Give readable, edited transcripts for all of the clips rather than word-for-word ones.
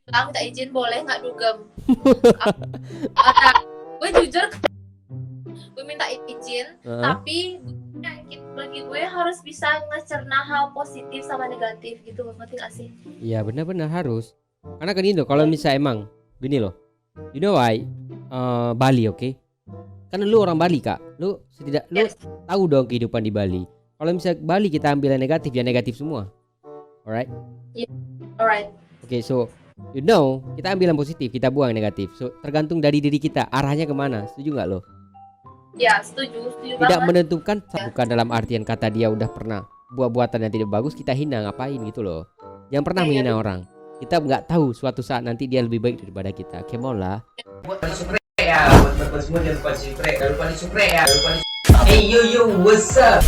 bilang minta izin boleh nggak dugem. Ada, gue jujur gue minta izin, tapi bagi gue harus bisa ngecerna hal positif sama negatif gitu, ngerti gak sih? Iya benar-benar harus. Karena kan itu kalau misalnya emang gini loh, you know why Bali oke? Kan lu orang Bali kak, lu tahu dong kehidupan di Bali. Kalau misalnya Bali kita ambil yang negatif, ya negatif semua, alright? Yeah. Alright. Oke, so you know kita ambil yang positif, kita buang yang negatif. So tergantung dari diri kita arahnya kemana, setuju nggak lo? Ya setuju Tidak banget. menentukan bukan dalam artian kata dia udah pernah buat-buatan yang tidak bagus kita hina, ngapain gitu loh. Jangan pernah menghina orang. Kita nggak tahu suatu saat nanti dia lebih baik daripada kita. Come on lah. Buat supre ya, buat semua jangan lupa di supre, jangan lupa di supre ya, jangan lupa di. Hey yo what's up?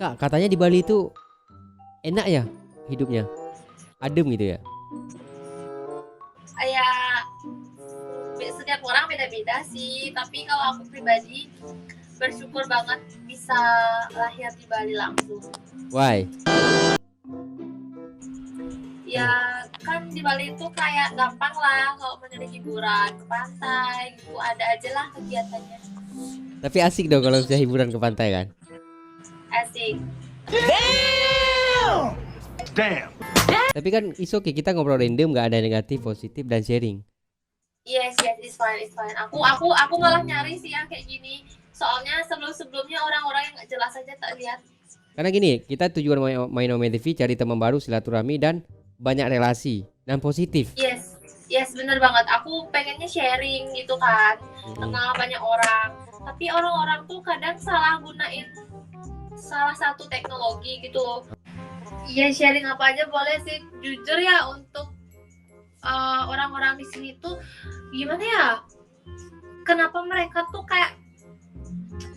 Kak, katanya di Bali itu enak ya hidupnya, adem gitu ya. Kayak setiap orang beda-beda sih, tapi kalau aku pribadi bersyukur banget bisa lahir di Bali langsung. Why? Ya kan di Bali itu kayak gampang lah kalau mau nyari hiburan ke pantai gitu, ada aja lah kegiatannya. Tapi asik dong kalau bisa hiburan ke pantai kan. Asik. Damn. Tapi kan it's okay, kita ngobrol random, nggak ada negatif, positif dan sharing. Yes, it's fine. Aku malah nyari sih yang kayak gini. Soalnya sebelumnya orang-orang yang nggak jelas aja tak lihat. Karena gini, kita tujuan main Ome TV cari teman baru, silaturahmi dan banyak relasi dan positif. Yes, bener banget. Aku pengennya sharing gitu kan, kenal banyak orang. Tapi orang-orang tuh kadang salah gunain salah satu teknologi gitu loh. Iya, sharing apa aja boleh sih. Jujur ya, untuk orang-orang di sini tuh gimana ya? Kenapa mereka tuh kayak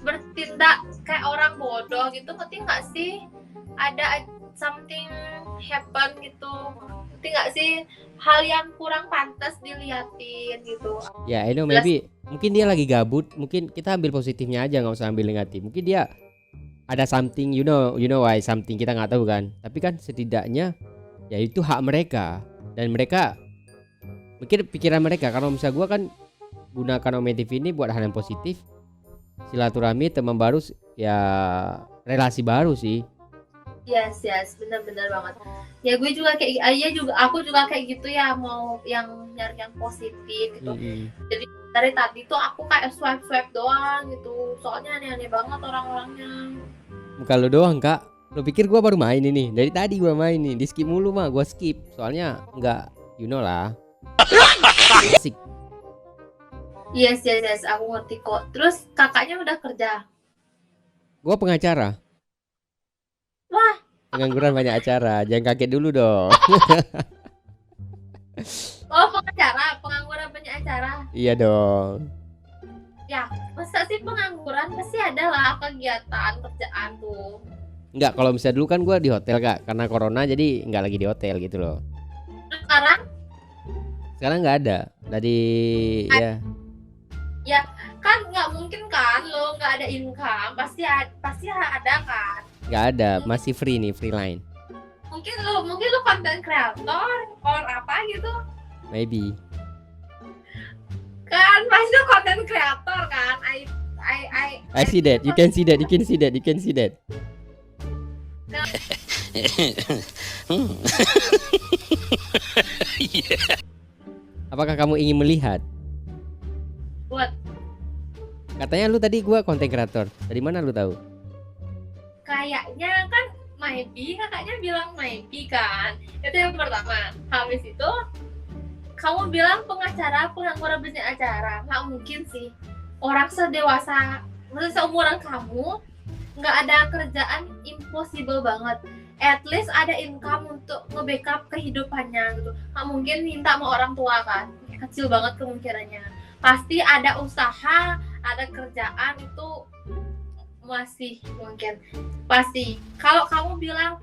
bertindak kayak orang bodoh gitu, ngerti nggak sih? Ada something happen gitu, ngerti nggak sih? Hal yang kurang pantas dilihatin gitu. Ya, I know, maybe mungkin dia lagi gabut, mungkin kita ambil positifnya aja, nggak usah ambil negatif. Mungkin dia ada something, you know why something, kita nggak tahu kan. Tapi kan setidaknya ya itu hak mereka, dan mereka mikir pikiran mereka. Kalau misalnya gue kan gunakan Ome TV ini buat hal yang positif, silaturahmi, teman baru, ya relasi baru sih. Yes, benar-benar banget. Ya gue juga kayak, aku juga kayak gitu ya, mau yang nyari yang positif gitu. Jadi dari tadi tuh aku kayak swipe doang gitu. Soalnya aneh-aneh banget orang-orangnya. Bukan lo doang kak, lo pikir gue baru main ini? Dari tadi gue main nih, di skip mulu mah, gue skip. Soalnya nggak, you know lah. Asik. Yes, aku ngerti kok. Terus kakaknya udah kerja? Gue pengacara. Wah, Pengangguran banyak acara, jangan kaget dulu dong. oh pengacara, pengangguran banyak acara. Iya dong. Ya, masa sih pengangguran, pasti ada lah kegiatan kerjaan tuh. Enggak, kalau misalnya dulu kan gue di hotel kak, karena corona jadi nggak lagi di hotel gitu loh. Sekarang nggak ada. Dari ya kan nggak mungkin kan lo nggak ada income, pasti ada kan. Nggak ada, masih free nih, free line. Mungkin lo content creator or apa gitu. Maybe. Kan pasti lo content creator kan. I see that. You can see that. Apakah kamu ingin melihat? Buat Katanya lu tadi gua content creator. Dari mana lu tahu? kayaknya kan maybe, kakaknya bilang maybe kan. Itu yang pertama. Habis itu kamu bilang pengacara, pengangguran banyak acara. Nggak mungkin sih. Orang sedewasa, maksudnya seumuran kamu, nggak ada kerjaan, impossible banget. At least ada income untuk nge-backup kehidupannya gitu. Nggak mungkin minta sama orang tua kan. Kecil banget kemungkinannya. Pasti ada usaha, ada kerjaan, itu masih mungkin. Pasti. Kalau kamu bilang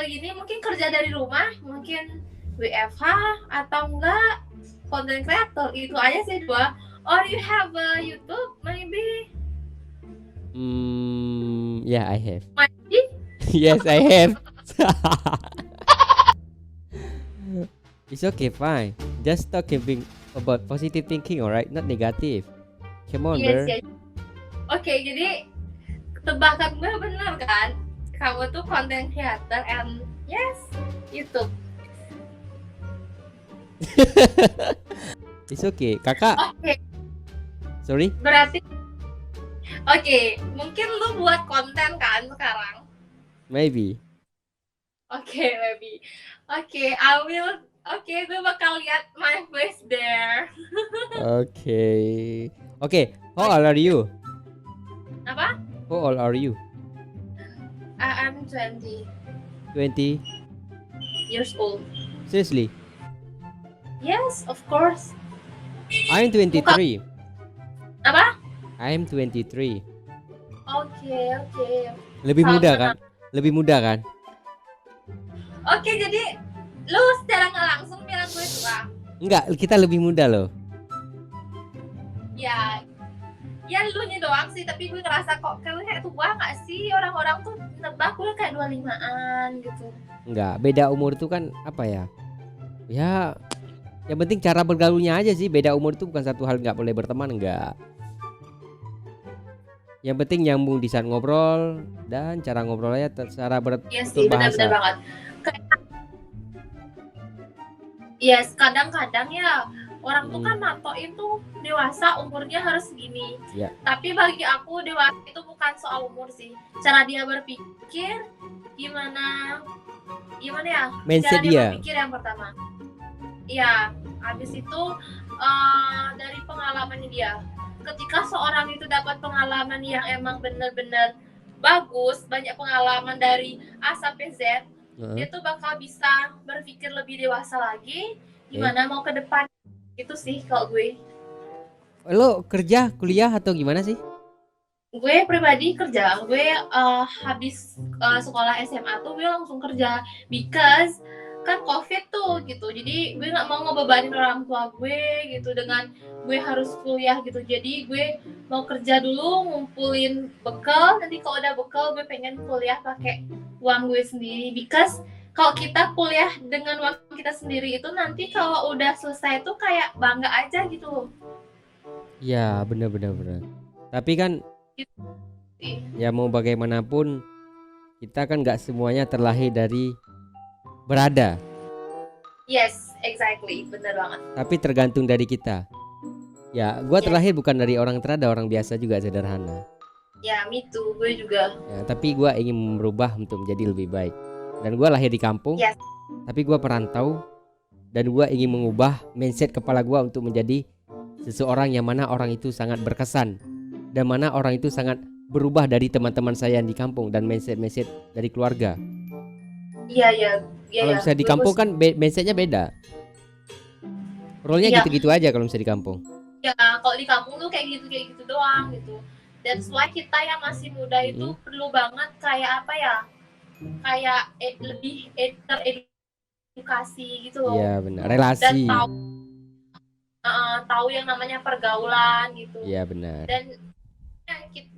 gini, mungkin kerja dari rumah, mungkin WFH atau enggak content creator, itu aja sih dua. Or you have a YouTube maybe? Yeah, I have. Maybe? Yes, I have. It's okay, fine. Just talking about positive thinking, alright, not negative. Come on, Yes, bro. yes. Oke, jadi tebakan gue bener kan? Kamu tuh content creator and yes, YouTube. It's okay, kakak. Oke, Sorry. berarti mungkin lu buat konten kan sekarang? Maybe. Oke, maybe. I will. Gue bakal lihat my face there. Okay. Okay. How old are you? Apa? How old are you? I'm 20 20. years old. Seriously? Yes, of course. I'm 23. Apa? I'm 23. Oke. Lebih Sama. muda kan? Lebih muda kan? Oke, jadi lu secara nggak langsung bilang gue tua. Enggak, kita lebih muda loh. Ya lu nya doang sih, tapi gue ngerasa kok kayak tua nggak sih, orang-orang tuh nebak gue kayak 25-an gitu. Enggak, beda umur itu kan apa ya? Ya, yang penting cara bergaulnya aja sih. Beda umur itu bukan satu hal nggak boleh berteman, enggak. Yang penting nyambung di saat ngobrol dan cara ngobrolnya cara Iya sih, benar-benar berbahasa. banget. Yes, kadang-kadang ya orang tuh kan matoin tuh dewasa umurnya harus segini. Ya. Tapi bagi aku dewasa itu bukan soal umur sih. Cara dia berpikir gimana ya? Mindset Cara dia dia. berpikir yang pertama. Iya, habis itu dari pengalamannya dia. Ketika seorang itu dapat pengalaman yang emang benar-benar bagus, banyak pengalaman dari A sampai Z, dia tuh bakal bisa berpikir lebih dewasa lagi gimana mau ke depan. Itu sih kalau gue. Lo kerja, kuliah atau gimana sih? Gue pribadi kerja. Gue habis sekolah SMA tuh gue langsung kerja because kan COVID tuh gitu. Jadi gue nggak mau ngebebanin orang tua gue gitu dengan gue harus kuliah gitu. Jadi gue mau kerja dulu ngumpulin bekal. Nanti kalau udah bekal gue pengen kuliah pakai uang gue sendiri because kalau kita kuliah dengan uang kita sendiri itu nanti kalau udah selesai tuh kayak bangga aja gitu loh. Ya benar. Tapi kan ya mau bagaimanapun kita kan nggak semuanya terlahir dari berada. Yes, exactly, bener banget. Tapi tergantung dari kita. Ya, gua terlahir bukan dari orang terada, orang biasa juga sederhana. Ya, me too, gue juga. Ya, tapi gua ingin merubah untuk menjadi lebih baik. Dan gua lahir di kampung. Yes. Tapi gua perantau dan gua ingin mengubah mindset kepala gua untuk menjadi seseorang yang mana orang itu sangat berkesan dan mana orang itu sangat berubah dari teman-teman saya yang di kampung dan mindset dari keluarga. Iya. Kalau misalnya di kampung kan mindsetnya beda. Role-nya Iya. gitu-gitu aja kalau misalnya di kampung. Ya, kalau di kampung tuh kayak gitu doang gitu. That's why kita yang masih muda itu perlu banget kayak apa ya? Kayak lebih teredukasi gitu loh. Iya benar. Dan Relasi. tahu yang namanya pergaulan gitu. Iya benar. Dan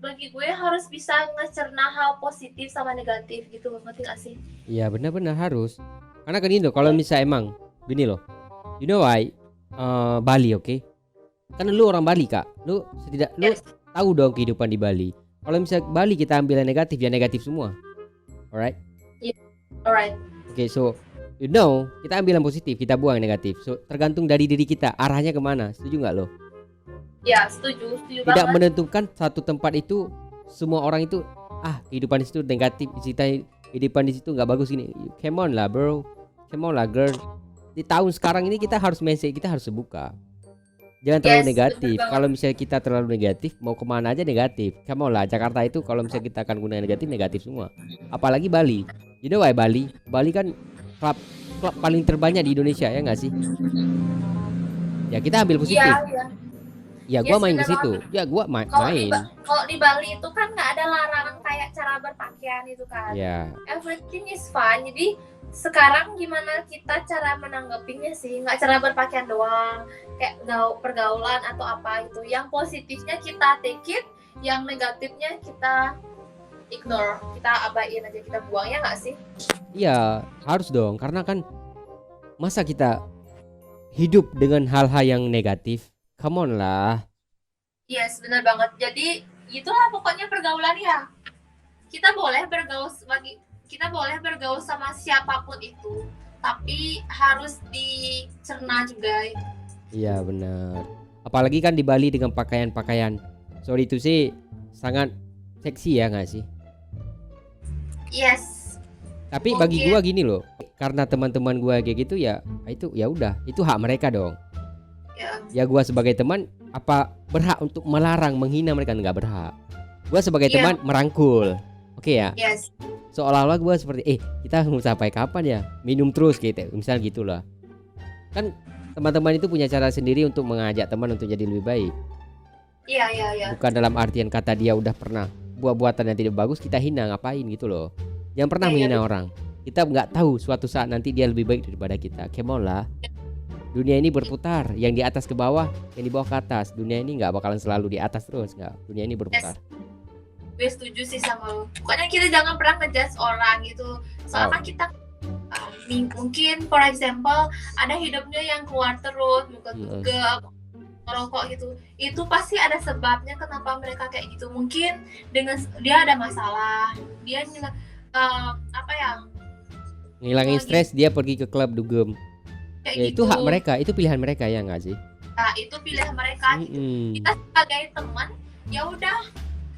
bagi gue harus bisa ngecerna hal positif sama negatif gitu, ngerti gak sih? Iya benar harus. Karena kan ini loh, kalau misalnya emang gini loh. You know why? Bali, oke? Kan lu orang Bali, Kak. Lu Yes. tahu dong kehidupan di Bali. Kalau misalnya Bali kita ambil yang negatif, ya negatif semua. Alright? Alright. Oke, so you know, kita ambil yang positif, kita buang yang negatif. So tergantung dari diri kita, arahnya kemana. Setuju nggak lo? Ya, setuju Tidak banget. menentukan satu tempat itu semua orang itu kehidupan di situ negatif, kehidupan di situ nggak bagus gini. Come on lah bro, come on lah girl. Di tahun sekarang ini kita harus mindset, kita harus terbuka. Jangan terlalu Yes, negatif. betul banget. Kalau misalnya kita terlalu negatif, mau kemana aja negatif. Come on lah, Jakarta itu kalau misalnya kita akan gunakan negatif semua. Apalagi Bali. You know why Bali? Bali kan klub paling terbanyak di Indonesia, ya nggak sih? Ya kita ambil positif. Iya. Ya gua Yes, main ke benar situ. Ya gua main. Kalau di Bali itu kan nggak ada larangan kayak cara berpakaian itu kan. Ya. Everything is fine. Jadi sekarang gimana kita cara menanggapinya sih? Nggak cara berpakaian doang, kayak pergaulan atau apa itu. Yang positifnya kita take it, yang negatifnya kita ignore, kita abain aja, kita buang, ya nggak sih? Iya, harus dong. Karena kan masa kita hidup dengan hal-hal yang negatif? Come on lah. Yes, benar banget. Jadi itulah pokoknya pergaulan ya. Kita boleh bergaul sama siapapun itu, tapi harus dicerna juga. Iya benar. Apalagi kan di Bali dengan pakaian-pakaian, sorry itu sih sangat seksi ya nggak sih? Yes. Tapi Mungkin. bagi gua gini loh, karena teman-teman gua kayak gitu ya, itu ya udah, itu hak mereka dong. Ya. Ya gua sebagai teman apa berhak untuk melarang, menghina mereka? Nggak berhak. Gua sebagai Iya. teman merangkul. Oke ya. Yes. Seolah-olah gua seperti kita mau sampai kapan ya? Minum terus gitu. Misal gitulah. Kan teman-teman itu punya cara sendiri untuk mengajak teman untuk jadi lebih baik. Iya. Bukan dalam artian kata dia udah pernah buat-buatan yang tidak bagus kita hina, ngapain gitu loh. Jangan pernah Iya, menghina iya. orang. Kita nggak tahu suatu saat nanti dia lebih baik daripada kita. Come on lah. Dunia ini berputar, yang di atas ke bawah, yang di bawah ke atas. Dunia ini nggak bakalan selalu di atas terus, nggak. Dunia ini berputar. Gue setuju sih sama lo. Pokoknya kita jangan pernah ngejudge orang gitu. Soalnya kan kita mungkin for example ada hidupnya yang keluar terus, juga merokok gitu. Itu pasti ada sebabnya kenapa mereka kayak gitu. Mungkin dengan dia ada masalah. Dia Ngilangin stres dia pergi ke klub dugem. kayak Ya itu gitu. hak mereka, itu pilihan mereka ya nggak sih? Nah, itu pilihan mereka gitu. Kita sebagai teman ya udah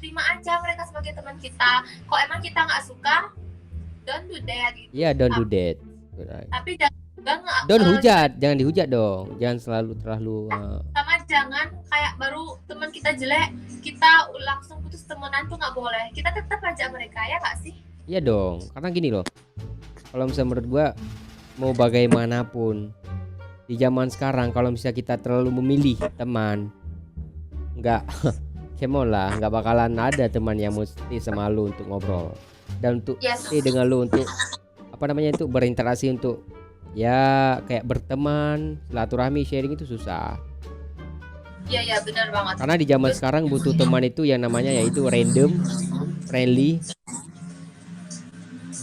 terima aja mereka sebagai teman kita. Kok emang kita nggak suka, don't do that gitu. Iya, don't do that. Tapi jangan juga Don't hujat, jangan dihujat dong. Jangan selalu terlalu sama jangan kayak baru teman kita jelek kita langsung putus temenan tuh nggak boleh. Kita tetap ajak mereka, ya nggak sih? Iya dong, karena gini loh. Kalau misalnya menurut gua mau bagaimanapun di zaman sekarang kalau misalnya kita terlalu memilih teman, nggak kemon lah, nggak bakalan ada teman yang mesti sama lu untuk ngobrol dan untuk Yes. dengan lu untuk apa namanya itu berinteraksi untuk ya kayak berteman, silaturahmi, sharing itu susah. Iya benar banget. Karena di zaman sekarang butuh teman itu yang namanya yaitu random, friendly,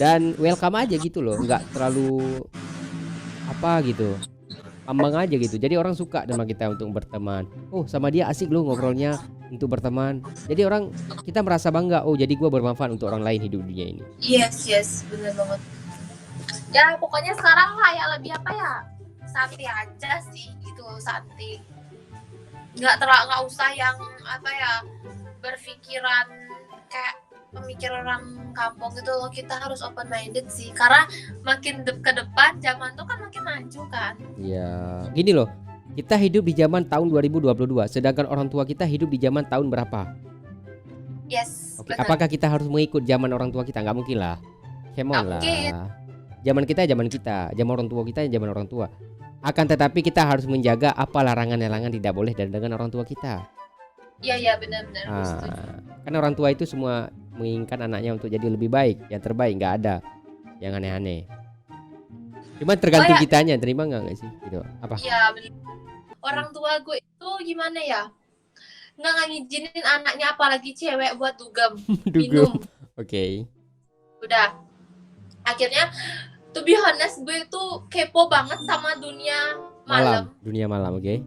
dan welcome aja gitu loh, nggak terlalu apa gitu, ambang aja gitu. Jadi orang suka sama kita untuk berteman. Oh sama dia asik loh ngobrolnya untuk berteman. Jadi orang kita merasa bangga. Oh jadi gue bermanfaat untuk orang lain hidup dunia ini. Yes benar banget. Ya pokoknya sekarang kayak lebih apa ya, santai aja sih gitu, santai. Nggak usah yang apa ya berpikiran kayak pemikiran orang kampung gitu loh. Kita harus open minded sih, karena makin ke depan zaman tuh kan makin maju kan. Ya gini loh, kita hidup di zaman tahun 2022, sedangkan orang tua kita hidup di zaman tahun berapa? Yes. Oke, benar. apakah kita harus mengikut zaman orang tua kita? Nggak mungkin lah. Come on Nggak lah. mungkin. Zaman kita, zaman orang tua kita, zaman orang tua. Akan tetapi kita harus menjaga apa larangan-larangan tidak boleh dan dengan orang tua kita. Iya benar-benar. Kan orang tua itu semua menginginkan anaknya untuk jadi lebih baik, yang terbaik, nggak ada yang aneh-aneh. Cuma tergantung Oh, ya. kitanya, terima nggak sih? Gitu. Apa? Iya benar. Orang tua gue itu gimana ya? Nggak ngizinin anaknya apalagi cewek buat dugem, minum. Oke. Udah. Akhirnya to be honest gue itu kepo banget sama dunia malam. Dunia malam, oke.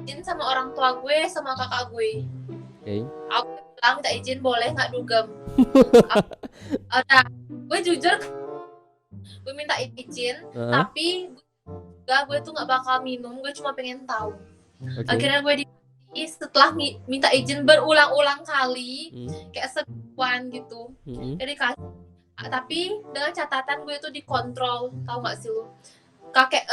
Izin sama orang tua gue sama kakak gue. Oke. Aku bilang minta izin boleh nggak dugem. Udah. Gue jujur gue minta izin, tapi gue tuh nggak bakal minum. Gue cuma pengen tahu. Oke. Akhirnya gue setelah minta izin berulang-ulang kali, kayak sebulan gitu. Jadi tapi dengan catatan gue tuh dikontrol, tahu nggak sih lu? Kakak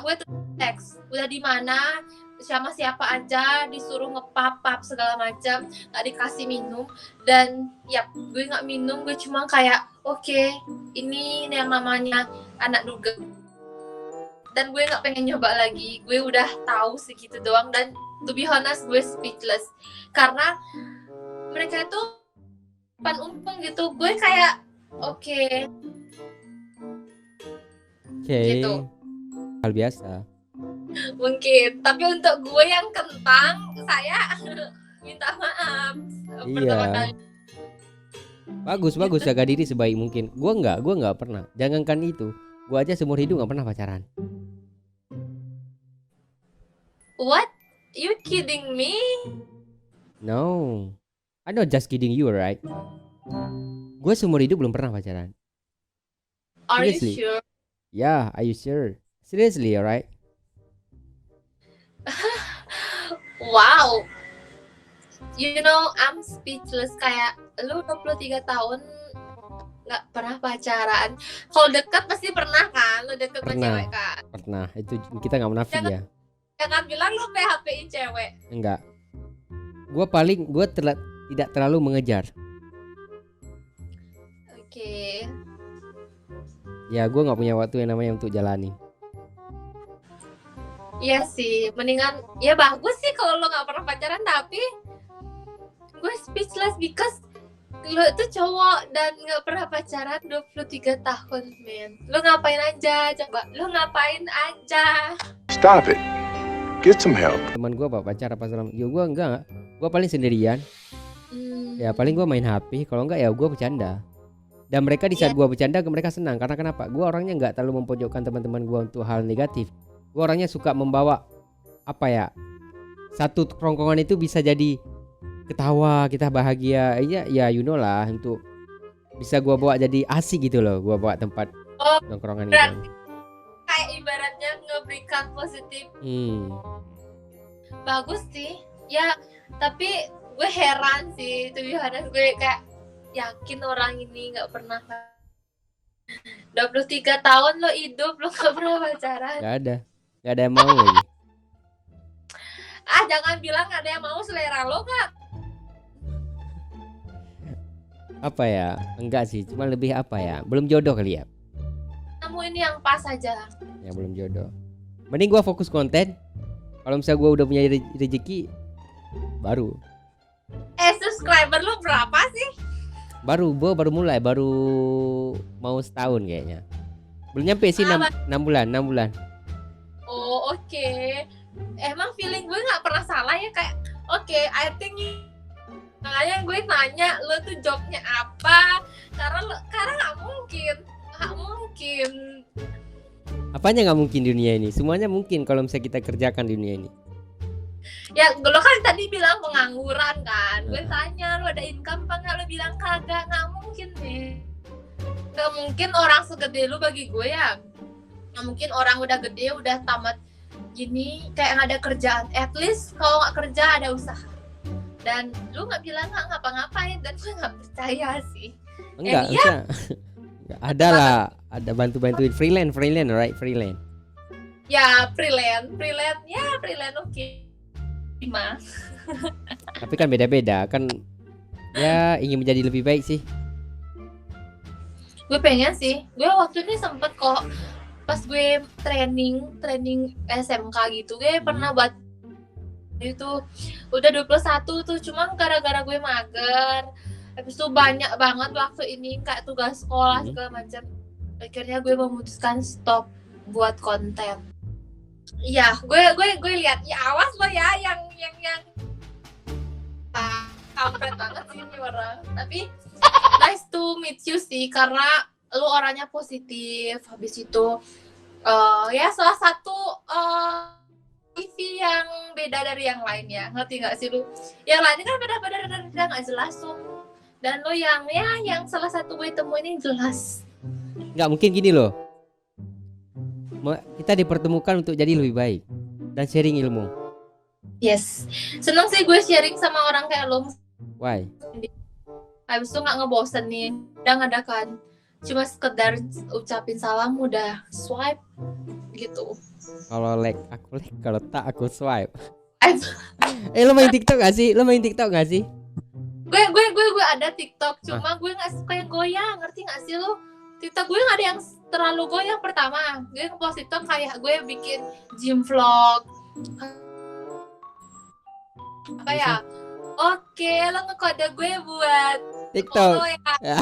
gue tuh teks, udah di mana, sama siapa aja, disuruh ngepap segala macam, nggak dikasih minum, dan ya gue nggak minum, gue cuma kayak oke, ini yang namanya anak dugem. Dan gue nggak pengen nyoba lagi, gue udah tahu segitu doang, dan to be honest gue speechless karena mereka itu pan umpeng gitu. Gue kayak oke. Gitu. Hal biasa. Mungkin, tapi untuk gue yang kentang, saya minta maaf Iya. pertama kali. Bagus jaga diri sebaik mungkin. Gua nggak pernah. Jangankan itu, gua aja seumur hidup nggak pernah pacaran. What? You kidding me? No, I not just kidding you, right? Gue seumur hidup belum pernah pacaran. Are you Seriously? sure? Yeah, are you sure? Seriously, alright? Wow. You know, I'm speechless. Kayak lu 23 tahun nggak pernah pacaran. Kalau deket pasti pernah kan? Lu deket sama Pernah. cewek kan? Pernah. Itu kita nggak munafik ya. Jangan bilang lu PHP-in cewek. Enggak. Gue tidak terlalu mengejar. Oke. Ya, gue nggak punya waktu yang namanya untuk jalani. Iya sih, mendingan ya bagus sih kalau lo nggak pernah pacaran, tapi gue speechless because lo itu cowok dan nggak pernah pacaran 23 tahun, men. Lo ngapain aja? Coba, lo ngapain aja? Stop it. Get some help. Teman gue pacar apa segala. Ya gue enggak. Gue paling sendirian. Ya paling gue main HP. Kalau enggak ya gue bercanda. Dan mereka di saat gue bercanda mereka senang. Karena kenapa? Gue orangnya nggak terlalu mempojokkan teman-teman gue untuk hal negatif. Gue orangnya suka membawa apa ya? Satu kerongkongan itu bisa jadi ketawa, kita bahagia. Ya you know lah, untuk bisa gue bawa jadi asik gitu loh. Gue bawa tempat nongkrongan gitu. Kayak ibaratnya ngeberikan positif. Bagus sih. Ya, tapi gue heran sih. To be honest, gue kayak yakin orang ini nggak pernah 23 tahun lo hidup lo nggak pernah pacaran. Gak ada yang mau lagi. Jangan bilang ada yang mau, selera lo kan. Apa ya? Enggak sih, cuma lebih apa ya? Belum jodoh kali ya. Kamu ini yang pas aja. Ya belum jodoh. Mending gua fokus konten. Kalau misalnya gua udah punya rezeki baru. Subscriber lu berapa sih? Baru mulai, baru mau setahun kayaknya. Belum nyampe sih 6 bulan. Oh, oke. Emang feeling gue nggak pernah salah ya, kayak oke, I think makanya gue nanya lo tuh jobnya apa, karena nggak mungkin. Apanya nggak mungkin di dunia ini? Semuanya mungkin kalau misalnya kita kerjakan di dunia ini. Ya lo kan tadi bilang pengangguran kan, gue tanya lo ada income apa nggak, lo bilang kagak. Nggak mungkin nih, nggak mungkin orang segede lo bagi gue ya. Nggak mungkin orang udah gede, udah tamat gini kayak nggak ada kerjaan. At least kalau nggak kerja ada usaha. Dan lu nggak bilang nggak ngapa-ngapain, dan gue nggak percaya sih. Enggak, ada lah, ada bantu-bantuin freelance, right? Freelance. Ya freelance oke. Tapi kan beda-beda kan, ya ingin menjadi lebih baik sih. Gue pengen sih, gue waktu ini sempet kok pas gue training SMK gitu, gue pernah buat itu udah 21 tuh, cuma gara-gara gue mager, habis itu banyak banget waktu ini kayak tugas sekolah segala macam, akhirnya gue memutuskan stop buat konten. Iya, gue lihat ya, awas lo ya yang kampret banget sih ini orang. Tapi nice to meet you sih, karena lu orangnya positif. Habis itu ya salah satu TV yang beda dari yang lainnya, ngerti nggak sih lu? Yang lainnya kan beda nggak jelas tuh. Dan lu yang salah satu gue temuin ini jelas. Nggak mungkin gini loh. Kita dipertemukan untuk jadi lebih baik dan sharing ilmu. Yes, seneng sih gue sharing sama orang kayak lo. Why? Habis itu nggak ngebosenin, udah ngadakan cuma sekedar ucapin salam udah swipe gitu. Kalau aku like, kalau tak aku swipe. Lo main TikTok gak sih? Gue ada TikTok, cuma gue nggak suka yang goyang, ngerti nggak sih lo? TikTok gue nggak ada yang terlalu goyang. Pertama, gue ngepost TikTok kayak gue bikin gym vlog. Apa ya? Oke, lo ngekode gue buat TikTok. Ya.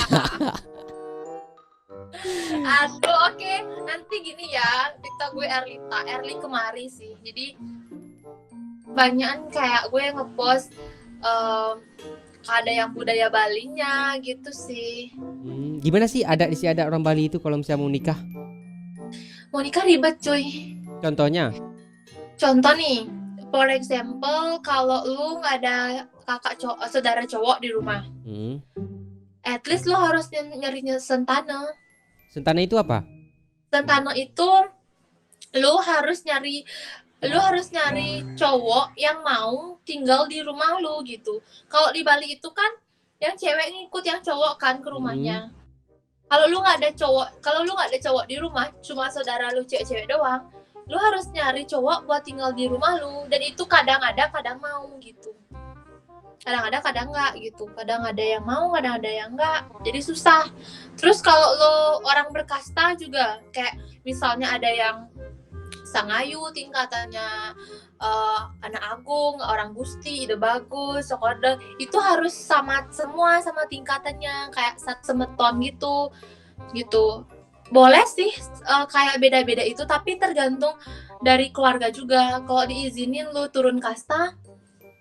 Aduh, oke. Nanti gini ya, TikTok gue early kemari sih. Jadi banyak kayak gue ngepost em, ada yang budaya Balinya gitu sih. Gimana sih adat istiadat orang Bali itu kalau misalnya mau nikah? Mau nikah ribet cuy. Contohnya? Contoh nih, for example, kalau lu nggak ada saudara cowok di rumah, at least lu harus nyari sentana. Sentana itu apa? Sentana itu lu harus nyari cowok yang mau tinggal di rumah lu gitu. Kalau di Bali itu kan yang cewek ngikut yang cowok kan ke rumahnya. Kalau lu nggak ada cowok di rumah, cuma saudara lu cewek-cewek doang, lu harus nyari cowok buat tinggal di rumah lu. Dan itu kadang ada, kadang mau gitu. Kadang ada, kadang nggak gitu. Kadang ada yang mau, kadang ada yang nggak. Jadi susah. Terus kalau lu orang berkasta juga, kayak misalnya ada yang Sangayu tingkatannya, anak agung, orang gusti, ide bagus, sekolah itu harus sama semua sama tingkatannya, kayak semeton gitu. Boleh sih kayak beda-beda itu, tapi tergantung dari keluarga juga. Kalau diizinin lu turun kasta,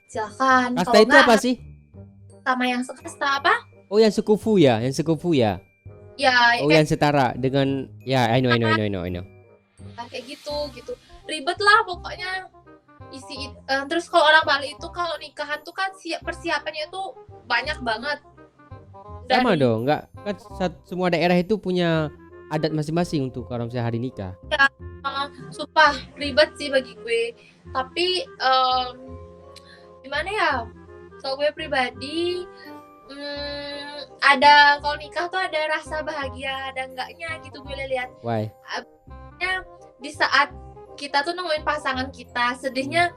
silakan. Kasta Kalau itu enggak, apa sih? sama yang sekasta apa? Oh, yang sekufu ya, Ya, Oh, yang setara dengan ya, I know. kayak gitu. Ribet lah pokoknya. Terus kalau orang Bali itu kalau nikahan tuh kan persiapannya itu banyak banget. Sama dong, enggak kan semua daerah itu punya adat masing-masing untuk orang misalnya hari nikah. Sumpah ribet sih bagi gue. Tapi gimana ya? Kalau gue pribadi ada, kalau nikah tuh ada rasa bahagia dan enggaknya gitu gue lihat. Why? Di saat kita tuh nemuin pasangan kita, sedihnya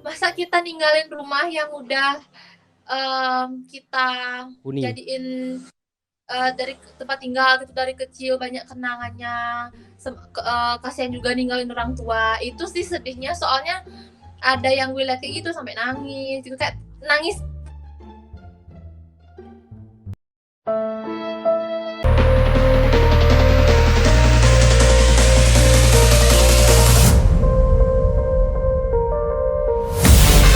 masa kita ninggalin rumah yang udah kita Huni. jadiin dari tempat tinggal gitu dari kecil, banyak kenangannya. Kasihan juga ninggalin orang tua. Itu sih sedihnya, soalnya ada yang gue lihat kayak gitu sampai nangis gitu, kayak nangis